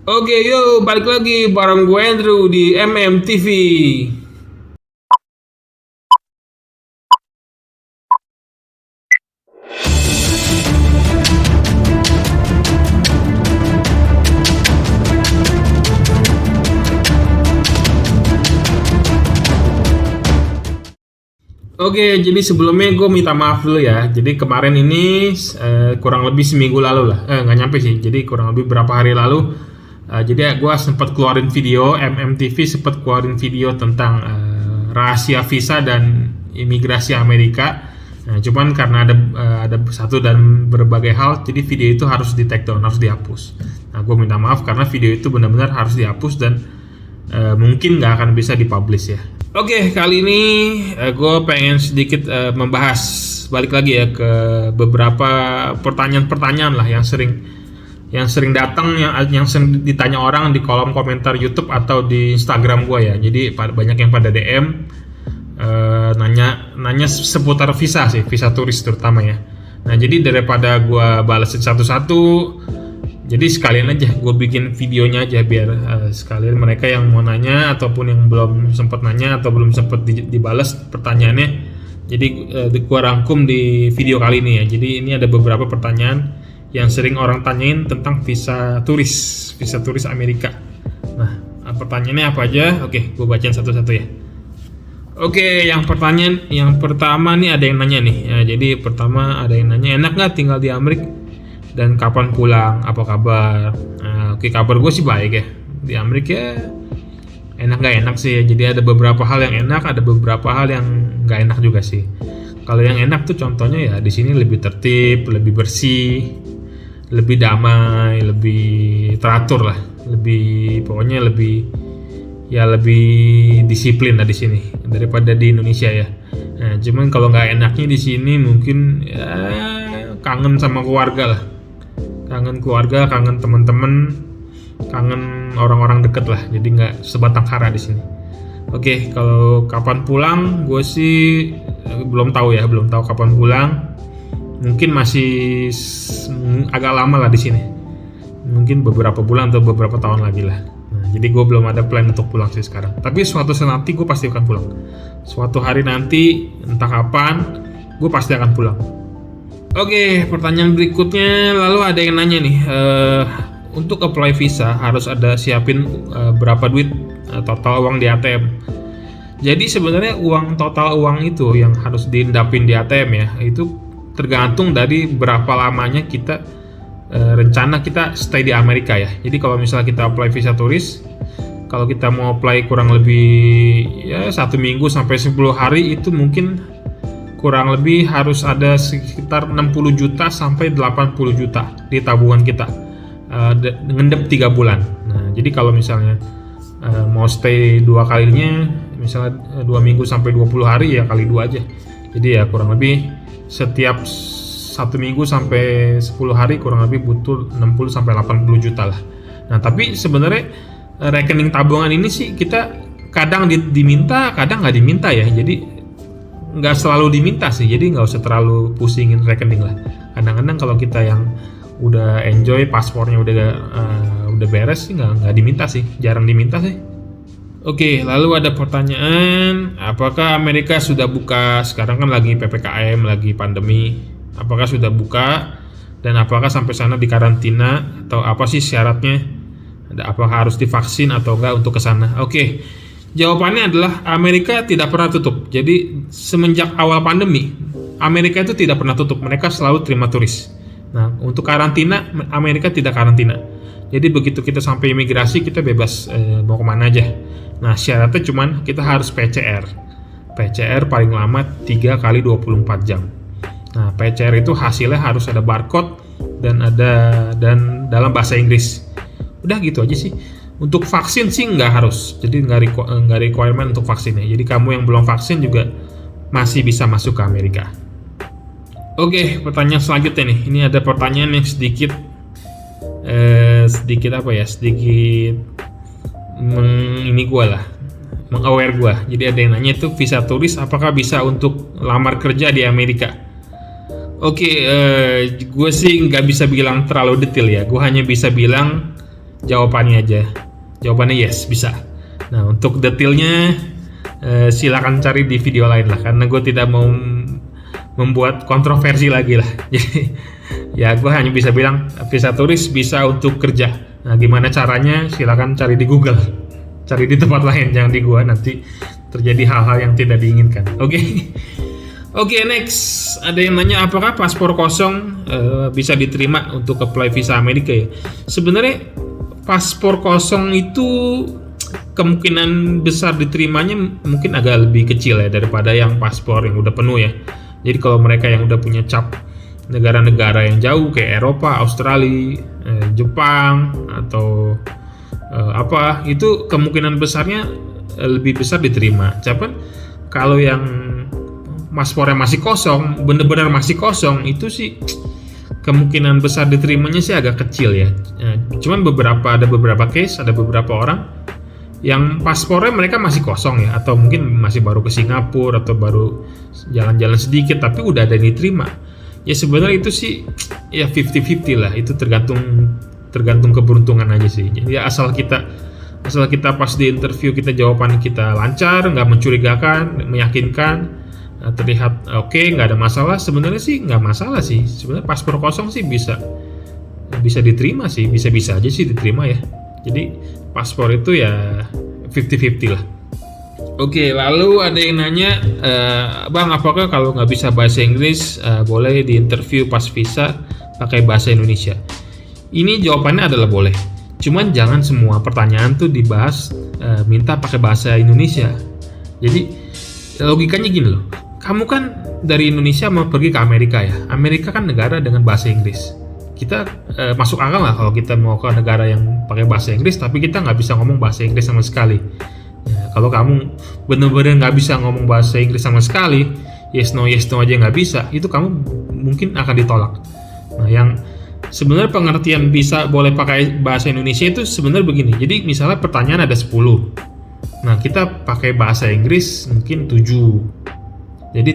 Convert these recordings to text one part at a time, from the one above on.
Oke, yuk balik lagi bareng gue Andrew di MMTV. Oke, jadi sebelumnya gue minta maaf dulu ya. Jadi kemarin ini kurang lebih seminggu lalu lah, nggak nyampe sih. Jadi kurang lebih berapa hari lalu. Jadi gue sempat keluarin video, MMTV sempat keluarin video tentang rahasia visa dan imigrasi Amerika. Nah, cuman karena ada satu dan berbagai hal, jadi video itu harus di take down, harus dihapus. Nah, gue minta maaf karena video itu benar-benar harus dihapus dan mungkin nggak akan bisa dipublish ya. Oke, kali ini gue pengen sedikit membahas balik lagi ya ke beberapa pertanyaan-pertanyaan lah yang sering datang, yang sering ditanya orang di kolom komentar YouTube atau di Instagram gue ya. Jadi banyak yang pada DM nanya seputar visa sih, visa turis terutama ya. Nah, jadi daripada gue balesin satu-satu, jadi sekalian aja gue bikin videonya aja biar sekalian mereka yang mau nanya ataupun yang belum sempat nanya atau belum sempat dibalas pertanyaannya, jadi gue rangkum di video kali ini ya. Jadi ini ada beberapa pertanyaan yang sering orang tanyain tentang visa turis Amerika. Nah, pertanyaannya apa aja? Oke, gue bacain satu-satu ya. Oke, yang pertama nih ada yang nanya nih ya. Jadi pertama ada yang nanya, enak nggak tinggal di Amerika dan kapan pulang, apa kabar? Nah, oke, kabar gue sih baik ya. Di Amerika enak nggak enak sih ya. Jadi ada beberapa hal yang enak, ada beberapa hal yang nggak enak juga sih. Kalau yang enak tuh contohnya ya di sini lebih tertib, lebih bersih, lebih damai, lebih teratur lah, lebih disiplin lah di sini daripada di Indonesia ya. Nah, cuman kalau nggak enaknya di sini mungkin ya kangen sama keluarga lah, kangen teman-teman, kangen orang-orang deket lah. Jadi nggak sebatang kara di sini. Oke, kalau kapan pulang, gue sih belum tahu kapan pulang. Mungkin masih agak lama lah di sini. Mungkin beberapa bulan atau beberapa tahun lagi lah. Nah, jadi gue belum ada plan untuk pulang sih sekarang. Tapi suatu saat nanti gue pasti akan pulang. Suatu hari nanti, entah kapan, gue pasti akan pulang. Oke, pertanyaan berikutnya, lalu ada yang nanya nih, untuk apply visa harus ada siapin berapa duit total uang di ATM. Jadi sebenarnya total uang itu yang harus diendapin di ATM ya, itu tergantung dari berapa lamanya kita rencana kita stay di Amerika ya. Jadi kalau misalnya kita apply visa turis, kalau kita mau apply kurang lebih ya 1 minggu sampai 10 hari, itu mungkin kurang lebih harus ada sekitar 60 juta sampai 80 juta di tabungan kita, ngendep 3 bulan. Nah, jadi kalau misalnya mau stay 2 kalinya, misalnya 2 minggu sampai 20 hari ya kali 2 aja. Jadi ya kurang lebih setiap 1 minggu sampai 10 hari kurang lebih butuh 60 sampai 80 juta lah. Nah, tapi sebenarnya rekening tabungan ini sih kita kadang diminta, kadang nggak diminta ya. Jadi nggak selalu diminta sih, jadi nggak usah terlalu pusingin rekening lah. Kadang-kadang kalau kita yang udah enjoy, paspornya udah beres sih nggak diminta sih, jarang diminta sih. Oke, lalu ada pertanyaan, apakah Amerika sudah buka? Sekarang kan lagi PPKM, lagi pandemi. Apakah sudah buka dan apakah sampai sana dikarantina atau apa sih syaratnya? Apakah harus divaksin atau enggak untuk ke sana? Oke. Jawabannya adalah Amerika tidak pernah tutup. Jadi semenjak awal pandemi, Amerika itu tidak pernah tutup. Mereka selalu terima turis. Nah, untuk karantina, Amerika tidak karantina. Jadi begitu kita sampai imigrasi, kita bebas mau kemana aja. Nah, syaratnya cuman kita harus PCR. PCR paling lama 3 kali 24 jam. Nah, PCR itu hasilnya harus ada barcode dan dalam bahasa Inggris. Udah gitu aja sih. Untuk vaksin sih nggak harus, jadi nggak requirement untuk vaksinnya. Jadi kamu yang belum vaksin juga masih bisa masuk ke Amerika. Oke, pertanyaan selanjutnya nih. Ini ada pertanyaan yang sedikit meng-aware gue. Jadi ada yang nanya itu visa turis apakah bisa untuk lamar kerja di Amerika? Oke, gue sih nggak bisa bilang terlalu detail ya. Gue hanya bisa bilang jawabannya aja. Jawabannya yes, bisa. Nah, untuk detailnya silakan cari di video lain lah, karena gue tidak mau membuat kontroversi lagi lah. Jadi ya gue hanya bisa bilang visa turis bisa untuk kerja. Nah, gimana caranya silakan cari di Google, cari di tempat lain, jangan di gue, nanti terjadi hal-hal yang tidak diinginkan. Oke, next ada yang nanya apakah paspor kosong bisa diterima untuk apply visa Amerika ya. Sebenarnya paspor kosong itu kemungkinan besar diterimanya mungkin agak lebih kecil ya daripada yang paspor yang udah penuh ya. Jadi kalau mereka yang udah punya cap negara-negara yang jauh kayak Eropa, Australia, Jepang atau itu kemungkinan besarnya lebih besar diterima. Cuman kalau yang paspornya masih kosong, bener-bener masih kosong, itu sih kemungkinan besar diterimanya sih agak kecil ya. Cuman ada beberapa case, ada beberapa orang yang paspornya mereka masih kosong ya, atau mungkin masih baru ke Singapura atau baru jalan-jalan sedikit tapi udah ada yang diterima. Ya sebenarnya itu sih ya 50-50 lah, itu tergantung keberuntungan aja sih. Jadi asal kita pas di interview kita jawaban kita lancar, nggak mencurigakan, meyakinkan, terlihat oke, nggak ada masalah, sebenarnya sih nggak masalah sih. Sebenarnya paspor kosong sih bisa diterima sih, bisa aja sih diterima ya. Jadi paspor itu ya 50-50 lah. Oke, lalu ada yang nanya, Bang, apakah kalau nggak bisa bahasa Inggris boleh di interview pas visa pakai bahasa Indonesia? Ini jawabannya adalah boleh. Cuman jangan semua pertanyaan tuh dibahas minta pakai bahasa Indonesia. Jadi logikanya gini loh, kamu kan dari Indonesia mau pergi ke Amerika ya. Amerika kan negara dengan bahasa Inggris. Kita masuk akal lah kalau kita mau ke negara yang pakai bahasa Inggris tapi kita nggak bisa ngomong bahasa Inggris sama sekali. Ya, kalau kamu benar-benar nggak bisa ngomong bahasa Inggris sama sekali, yes no aja nggak bisa, itu kamu mungkin akan ditolak. Nah, yang sebenarnya pengertian bisa boleh pakai bahasa Indonesia itu sebenarnya begini. Jadi misalnya pertanyaan ada 10. Nah, kita pakai bahasa Inggris mungkin 7. Jadi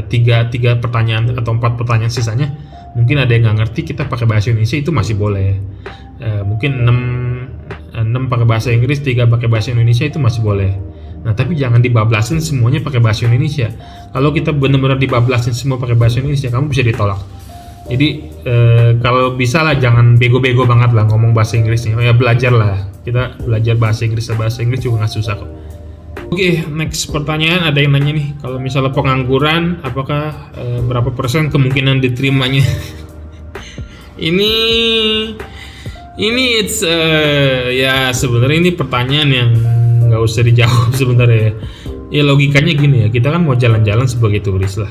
3 pertanyaan atau 4 pertanyaan sisanya mungkin ada yang nggak ngerti, kita pakai bahasa Indonesia itu masih boleh. Mungkin 6 pakai bahasa Inggris, 3 pakai bahasa Indonesia itu masih boleh. Nah, tapi jangan dibablasin semuanya pakai bahasa Indonesia. Kalau kita benar-benar dibablasin semua pakai bahasa Indonesia, kamu bisa ditolak. Jadi kalau bisa lah jangan bego-bego banget lah ngomong bahasa Inggrisnya. Ya belajar lah, kita belajar bahasa Inggris juga nggak susah kok. Oke, next pertanyaan ada yang nanya nih, kalau misalnya pengangguran, apakah berapa persen kemungkinan diterimanya? ini it's ya sebenarnya ini pertanyaan yang nggak usah dijawab sebenarnya. Ya logikanya gini ya, kita kan mau jalan-jalan sebagai turis lah,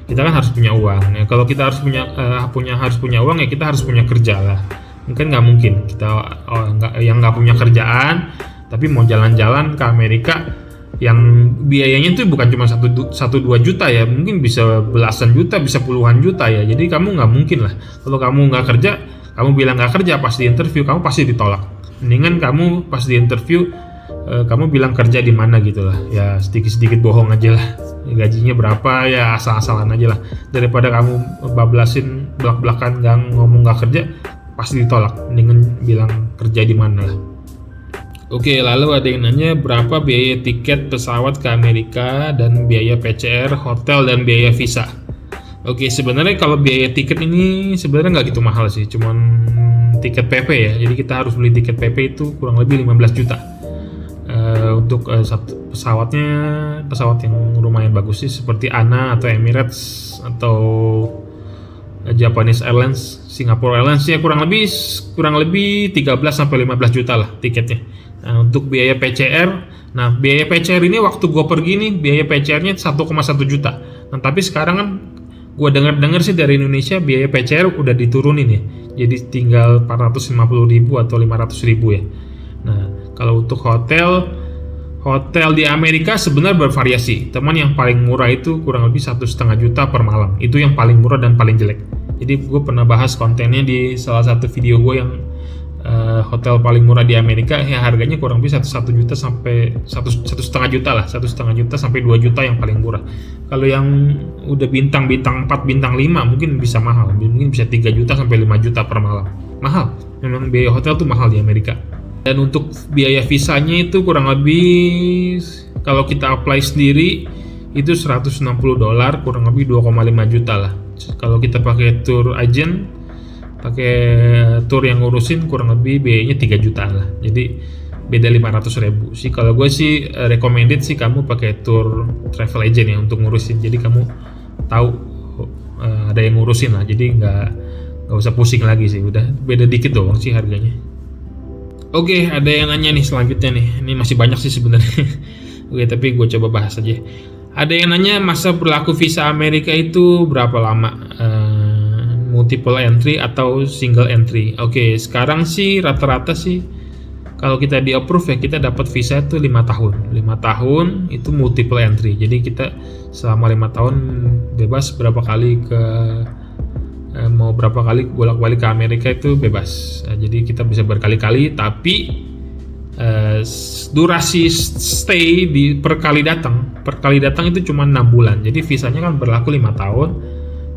kita kan harus punya uang. Ya, kalau kita harus punya uang ya kita harus punya kerja lah. Mungkin nggak mungkin kita nggak punya kerjaan tapi mau jalan-jalan ke Amerika yang biayanya itu bukan cuma 1-2 juta ya, mungkin bisa belasan juta, bisa puluhan juta ya. Jadi kamu nggak mungkin lah, kalau kamu nggak kerja, kamu bilang nggak kerja, pas di interview kamu pasti ditolak. Mendingan kamu pas di interview kamu bilang kerja di mana gitu lah, ya sedikit-sedikit bohong aja lah, gajinya berapa ya asal-asalan aja lah, daripada kamu bablasin belak-belakan ngomong nggak kerja pasti ditolak. Mendingan bilang kerja di mana lah. Oke, lalu ada yang nanya berapa biaya tiket pesawat ke Amerika dan biaya PCR, hotel, dan biaya visa. Oke, sebenarnya kalau biaya tiket ini sebenarnya nggak gitu mahal sih, cuman tiket PP ya. Jadi kita harus beli tiket PP itu kurang lebih 15 juta. Untuk pesawat yang lumayan bagus sih, seperti ANA atau Emirates atau Japanese Airlines, Singapore Airlines ya kurang lebih 13 sampai 15 juta lah tiketnya. Nah, untuk biaya PCR, biaya PCR ini waktu gue pergi nih biaya PCR-nya 1,1 juta. Nah, tapi sekarang kan gue dengar sih dari Indonesia biaya PCR udah diturunin ya. Jadi tinggal 450.000 atau 500.000 ya. Nah, kalau untuk hotel di Amerika sebenarnya bervariasi. Teman yang paling murah itu kurang lebih 1,5 juta per malam. Itu yang paling murah dan paling jelek. Jadi gue pernah bahas kontennya di salah satu video gue yang hotel paling murah di Amerika ya harganya kurang lebih 1 juta sampai 1,5 juta lah, 1,5 juta sampai 2 juta yang paling murah. Kalau yang udah bintang 4, bintang 5 mungkin bisa mahal, mungkin bisa 3 juta sampai 5 juta per malam. Mahal, memang biaya hotel tuh mahal di Amerika. Dan untuk biaya visanya itu kurang lebih kalau kita apply sendiri itu $160, kurang lebih 2,5 juta lah. Kalau kita pakai tour agent, pakai tour yang ngurusin, kurang lebih biayanya 3 jutaan lah. Jadi beda 500.000 sih. Kalau gue sih recommended sih kamu pakai tour travel agent ya untuk ngurusin. Jadi kamu tahu ada yang ngurusin lah. Jadi nggak usah pusing lagi sih. Udah beda dikit doang sih harganya. Oke, ada yang nanya nih selanjutnya nih. Ini masih banyak sih sebenarnya. Oke, tapi gue coba bahas aja. Ada yang nanya masa berlaku visa Amerika itu berapa lama? Multiple entry atau single entry? Oke, sekarang sih rata-rata sih kalau kita di approve ya kita dapat visa itu 5 tahun. 5 tahun itu multiple entry. Jadi kita selama 5 tahun bebas mau berapa kali bolak-balik ke Amerika itu bebas. Jadi kita bisa berkali-kali, tapi durasi stay per kali datang itu cuma 6 bulan. Jadi visanya kan berlaku 5 tahun,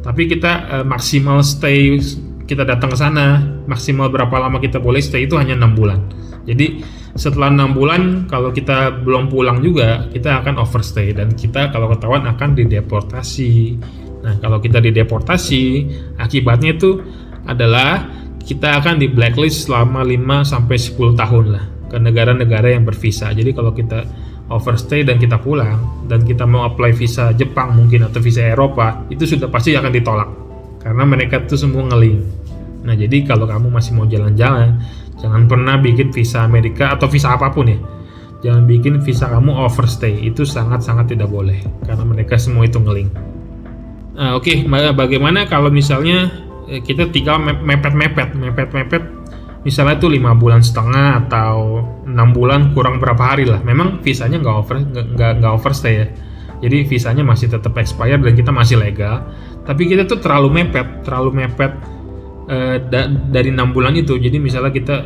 tapi kita maksimal stay kita datang ke sana, maksimal berapa lama kita boleh stay itu hanya 6 bulan. Jadi setelah 6 bulan kalau kita belum pulang juga kita akan overstay dan kita kalau ketahuan akan dideportasi. Nah, kalau kita dideportasi akibatnya itu adalah kita akan di blacklist selama 5 sampai 10 tahun lah ke negara-negara yang bervisa. Jadi kalau kita overstay dan kita pulang dan kita mau apply visa Jepang mungkin atau visa Eropa, itu sudah pasti akan ditolak karena mereka tuh semua nge-link. Nah, jadi kalau kamu masih mau jalan-jalan, jangan pernah bikin visa Amerika atau visa apapun ya. Jangan bikin visa kamu overstay, itu sangat-sangat tidak boleh karena mereka semua itu nge-link. Nah, oke, bagaimana kalau misalnya kita tinggal mepet misalnya itu 5 bulan setengah atau 6 bulan kurang berapa hari lah. Memang visanya nggak overstay ya. Jadi visanya masih tetap expired dan kita masih legal. Tapi kita tuh terlalu mepet dari 6 bulan itu. Jadi misalnya kita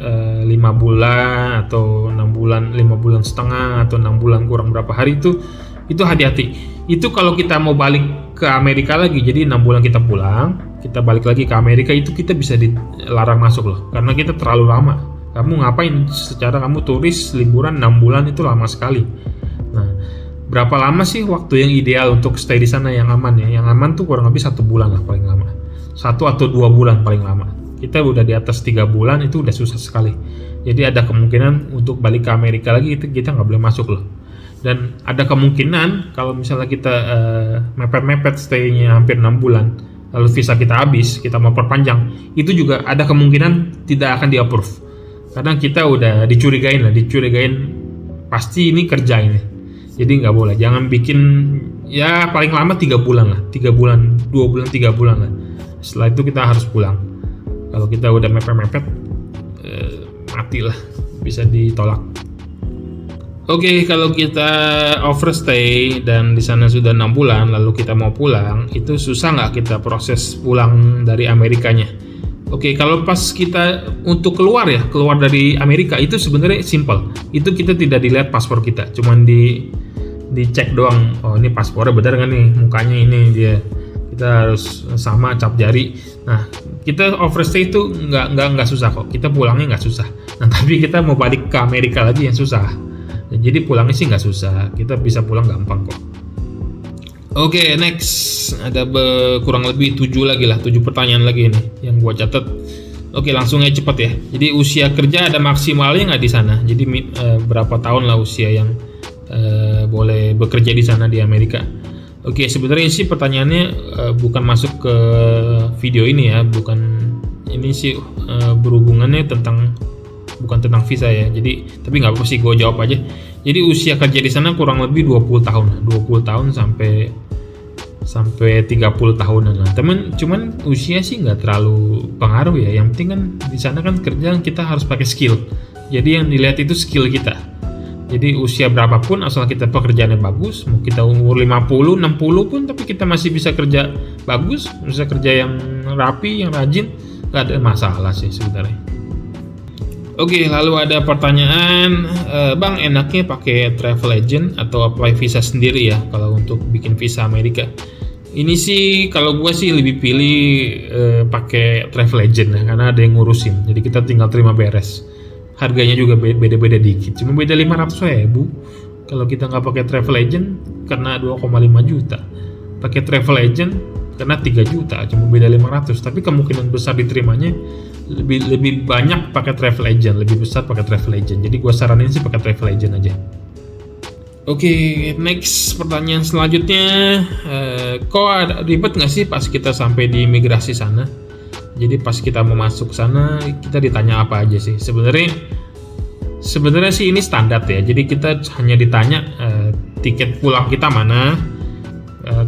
5 bulan atau 6 bulan, 5 bulan setengah atau 6 bulan kurang berapa hari itu hati-hati. Itu kalau kita mau balik ke Amerika lagi, jadi 6 bulan kita pulang, kita balik lagi ke Amerika, itu kita bisa dilarang masuk loh, karena kita terlalu lama. Kamu ngapain secara kamu turis liburan 6 bulan itu lama sekali. Nah, berapa lama sih waktu yang ideal untuk stay di sana yang aman ya? Yang aman tuh kurang lebih 1 bulan lah paling lama. 1 atau 2 bulan paling lama. Kita udah di atas 3 bulan itu udah susah sekali. Jadi ada kemungkinan untuk balik ke Amerika lagi itu kita nggak boleh masuk loh. Dan ada kemungkinan kalau misalnya kita mepet stay-nya hampir 6 bulan, lalu visa kita habis, kita mau perpanjang, itu juga ada kemungkinan tidak akan di-approve. Karena kita udah dicurigain pasti ini kerja ini. Jadi nggak boleh, jangan bikin ya paling lama 3 bulan lah, 3 bulan, 2 bulan, 3 bulan lah. Setelah itu kita harus pulang. Kalau kita udah mepet, matilah, bisa ditolak. Oke, kalau kita overstay dan di sana sudah 6 bulan, lalu kita mau pulang, itu susah nggak kita proses pulang dari Amerikanya? Oke, kalau pas kita untuk keluar dari Amerika itu sebenarnya simple. Itu kita tidak dilihat paspor kita, cuman dicek doang. Oh, ini paspornya benar nggak nih, mukanya ini dia. Kita harus sama cap jari. Nah, kita overstay itu nggak susah kok. Kita pulangnya nggak susah. Nah, tapi kita mau balik ke Amerika lagi yang susah. Jadi pulangnya sih nggak susah, kita bisa pulang gampang kok. Oke, next ada kurang lebih 7 pertanyaan lagi nih yang gua catat. Oke, langsung aja cepat ya. Jadi usia kerja ada maksimalnya nggak di sana? Jadi berapa tahun lah usia yang boleh bekerja di sana di Amerika? Oke, sebenarnya sih pertanyaannya bukan masuk ke video ini ya, bukan ini sih berhubungannya bukan tentang visa ya. Jadi tapi nggak apa sih, gue jawab aja. Jadi usia kerja di sana kurang lebih 20 tahun sampai 30 tahunan lah. Cuman usia sih nggak terlalu pengaruh ya. Yang penting kan di sana kan kerja kita harus pakai skill. Jadi yang dilihat itu skill kita. Jadi usia berapapun asal kita pekerjaannya bagus, mau kita umur 50, 60 pun tapi kita masih bisa kerja bagus, bisa kerja yang rapi, yang rajin, nggak ada masalah sih sebenarnya. Oke, lalu ada pertanyaan, Bang, enaknya pakai travel agent atau apply visa sendiri ya kalau untuk bikin visa Amerika? Ini sih kalau gue sih lebih pilih pakai travel agent ya, karena ada yang ngurusin. Jadi kita tinggal terima beres. Harganya juga beda-beda dikit, cuma beda 500.000. Kalau kita nggak pakai travel agent, kena 2,5 juta. Pakai travel agent, kena 3 juta, cuma beda 500. Tapi kemungkinan besar diterimanya lebih banyak pakai travel agent, lebih besar pakai travel agent. Jadi gue saranin sih pakai travel agent aja. Oke, next pertanyaan selanjutnya, kok ada ribet nggak sih pas kita sampai di imigrasi sana? Jadi pas kita mau masuk sana, kita ditanya apa aja sih? Sebenarnya sih ini standar ya. Jadi kita hanya ditanya tiket pulang kita mana,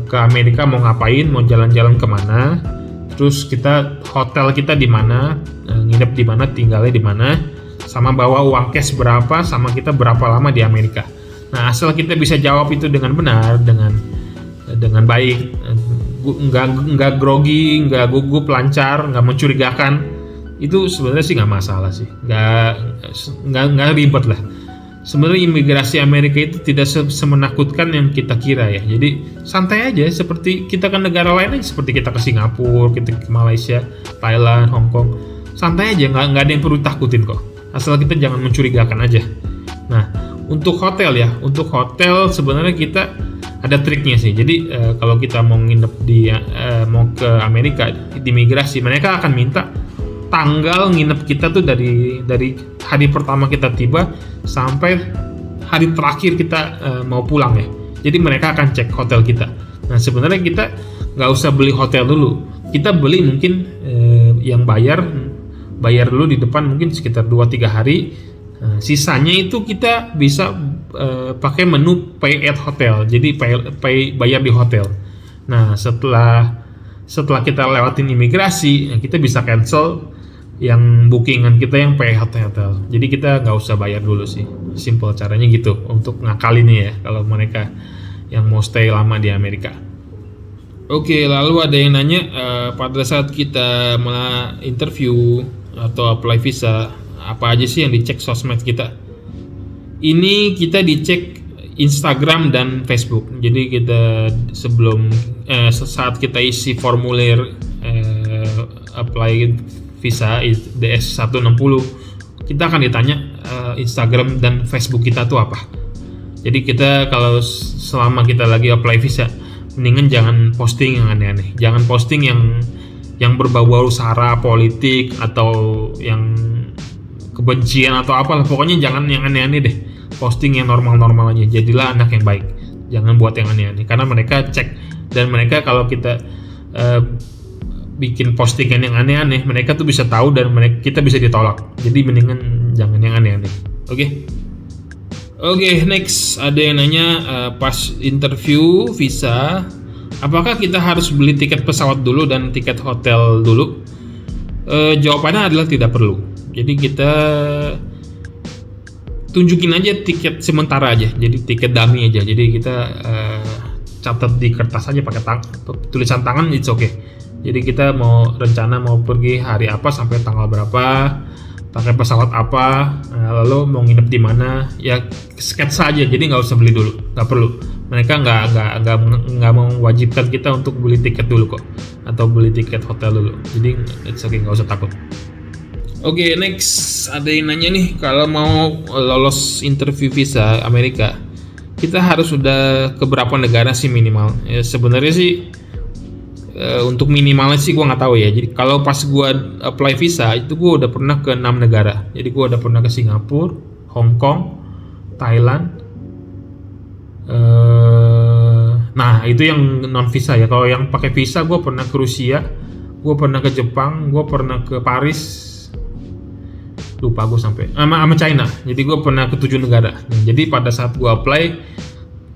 ke Amerika mau ngapain, mau jalan-jalan kemana, terus kita hotel kita di mana, nginep di mana, tinggalnya di mana, sama bawa uang cash berapa, sama kita berapa lama di Amerika. Nah, asal kita bisa jawab itu dengan benar, dengan baik, nggak grogi, nggak gugup, lancar, nggak mencurigakan, itu sebenarnya sih nggak masalah sih, nggak ribet lah. Sebenarnya imigrasi Amerika itu tidak semenakutkan yang kita kira ya. Jadi santai aja, seperti kita ke negara lain aja, seperti kita ke Singapura, kita ke Malaysia, Thailand, Hong Kong, santai aja, nggak ada yang perlu takutin kok. Asal kita jangan mencurigakan aja. Nah, untuk hotel ya, untuk hotel sebenarnya kita ada triknya sih. Jadi kalau kita mau nginep mau ke Amerika di imigrasi, mereka akan minta tanggal nginep kita tuh dari hari pertama kita tiba sampai hari terakhir kita mau pulang ya. Jadi mereka akan cek hotel kita. Nah, sebenarnya kita nggak usah beli hotel dulu. Kita beli mungkin yang bayar dulu di depan mungkin sekitar 2-3 hari. Sisanya itu kita bisa pakai menu pay at hotel. Jadi bayar di hotel. Nah, setelah kita lewatin imigrasi, kita bisa cancel yang bookingan kita yang pay at hotel. Jadi kita nggak usah bayar dulu sih. Simple caranya gitu untuk ngakalinnya ya kalau mereka yang mau stay lama di Amerika. Oke, lalu ada yang nanya pada saat kita interview atau apply visa, apa aja sih yang dicek sosmed kita? Ini kita dicek Instagram dan Facebook. Jadi kita saat kita isi formulir apply visa DS-160, kita akan ditanya Instagram dan Facebook kita tuh apa. Jadi kita kalau selama kita lagi apply visa, mendingan jangan posting yang aneh-aneh. Jangan posting yang berbau-bau sara politik atau yang kebencian atau apalah. Pokoknya jangan yang aneh-aneh deh. Posting yang normal-normal aja. Jadilah anak yang baik. Jangan buat yang aneh-aneh. Karena mereka cek, dan mereka kalau kita bikin postingan yang aneh-aneh, mereka tuh bisa tahu dan kita bisa ditolak. Jadi mendingan jangan yang aneh-aneh. Oke, next ada yang nanya pas interview visa, apakah kita harus beli tiket pesawat dulu dan tiket hotel dulu? Jawabannya adalah tidak perlu. Jadi kita tunjukin aja tiket sementara aja, jadi tiket dummy aja. Jadi kita catat di kertas aja pakai tulisan tangan, it's okay. Jadi kita mau pergi hari apa sampai tanggal berapa, pakai pesawat apa, lalu mau nginep di mana, ya sketsa aja. Jadi nggak usah beli dulu, nggak perlu. Mereka nggak mewajibkan kita untuk beli tiket dulu kok, atau beli tiket hotel dulu. Jadi it's okay, nggak usah takut. Oke, next ada yang nanya nih, kalau mau lolos interview visa Amerika, kita harus sudah ke berapa negara sih minimal? Ya, sebenarnya sih untuk minimalnya sih gue nggak tahu ya. Jadi kalau pas gue apply visa itu gue udah pernah ke 6 negara. Jadi gue udah pernah ke Singapura, Hong Kong, Thailand. Nah itu yang non visa ya. Kalau yang pakai visa gue pernah ke Rusia, gue pernah ke Jepang, gue pernah ke Paris. Lupa gue sampai sama China. Jadi gue pernah ke 7 negara. Nah, jadi pada saat gue apply,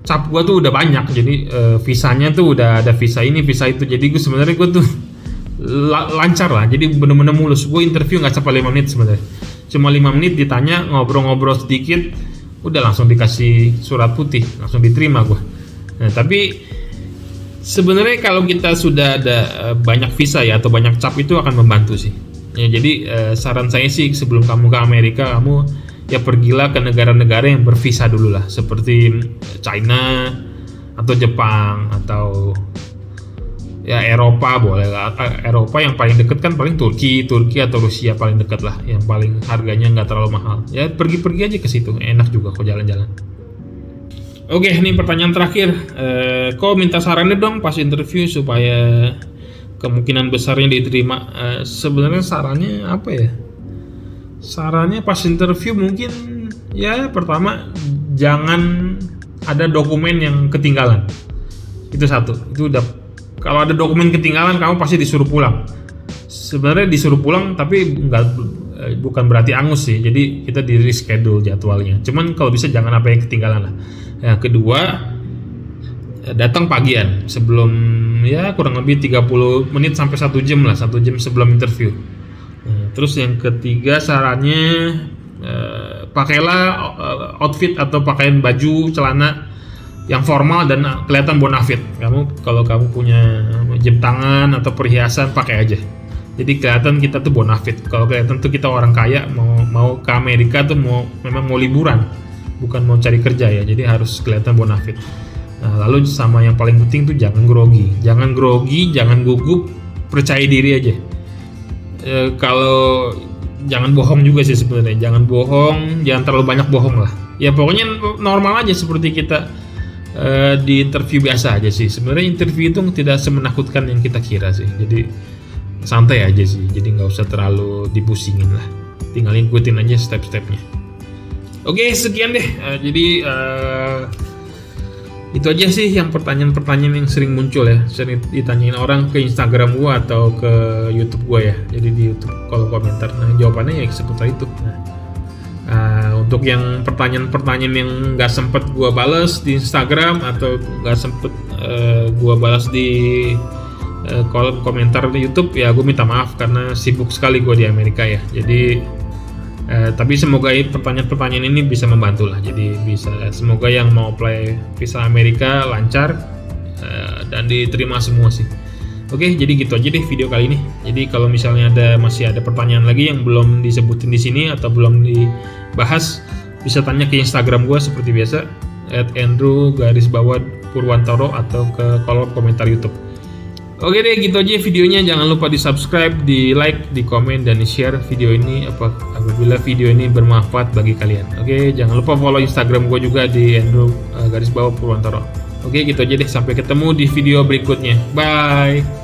cap gue tuh udah banyak. Jadi visanya tuh udah ada visa ini, visa itu. Jadi gue sebenarnya tuh lancar lah. Jadi bener-bener mulus. Gue interview nggak sampai 5 menit sebenarnya. Cuma 5 menit ditanya, ngobrol-ngobrol sedikit, udah langsung dikasih surat putih, langsung diterima gue. Nah tapi sebenarnya kalau kita sudah ada banyak visa ya atau banyak cap, itu akan membantu sih. Ya, jadi saran saya sih sebelum kamu ke Amerika, kamu ya pergilah ke negara-negara yang bervisa dulu lah, seperti China atau Jepang atau ya Eropa boleh lah. Eropa yang paling deket kan paling Turki atau Rusia paling deket lah, yang paling harganya nggak terlalu mahal. Ya pergi-pergi aja ke situ, enak juga kok jalan-jalan. Oke, ini pertanyaan terakhir. Kok minta sarannya dong pas interview supaya kemungkinan besarnya diterima. Sebenarnya sarannya apa ya? Sarannya pas interview mungkin ya pertama jangan ada dokumen yang ketinggalan. Itu satu. Itu udah, kalau ada dokumen ketinggalan kamu pasti disuruh pulang. Sebenarnya disuruh pulang tapi bukan berarti angus sih. Jadi kita di reschedule jadwalnya. Cuman kalau bisa jangan apa yang ketinggalan lah. Yang kedua, datang pagian sebelum ya kurang lebih 30 menit sampai 1 jam lah, 1 jam sebelum interview. Terus yang ketiga sarannya pakailah outfit atau pakaian baju celana yang formal dan kelihatan bonafit. Kalau kamu punya jam tangan atau perhiasan pakai aja. Jadi kelihatan kita tuh bonafit. Kalau kelihatan tuh kita orang kaya mau ke Amerika tuh memang mau liburan, bukan mau cari kerja ya. Jadi harus kelihatan bonafit. Nah, lalu sama yang paling penting tuh jangan grogi, jangan gugup, percaya diri aja. Kalau jangan bohong juga sih sebenarnya, jangan bohong, jangan terlalu banyak bohong lah. Ya pokoknya normal aja seperti kita di interview biasa aja sih. Sebenarnya interview itu tidak semenakutkan yang kita kira sih. Jadi santai aja sih, jadi nggak usah terlalu dipusingin lah. Tinggal ikutin aja step-stepnya. Oke, sekian deh. Jadi itu aja sih yang pertanyaan-pertanyaan yang sering muncul ya, sering ditanyain orang ke Instagram gua atau ke YouTube gua ya. Jadi di YouTube kolom komentar. Nah, jawabannya ya seputar itu. Untuk yang pertanyaan-pertanyaan yang nggak sempet gua balas di Instagram atau nggak sempet gua balas di kolom komentar di YouTube, ya gua minta maaf karena sibuk sekali gua di Amerika ya. Jadi tapi semoga pertanyaan-pertanyaan ini bisa membantu lah. Jadi semoga yang mau apply visa Amerika lancar dan diterima semua sih. Oke, jadi gitu aja deh video kali ini. Jadi kalau misalnya masih ada pertanyaan lagi yang belum disebutin di sini atau belum dibahas, bisa tanya ke Instagram gue seperti biasa @andrew_purwantoro atau ke kolom komentar YouTube. Oke deh, gitu aja videonya. Jangan lupa di subscribe, di like, di komen, dan di share video ini apabila video ini bermanfaat bagi kalian. Oke, jangan lupa follow Instagram gue juga di Andrew_Purwantoro. Oke, gitu aja deh. Sampai ketemu di video berikutnya. Bye.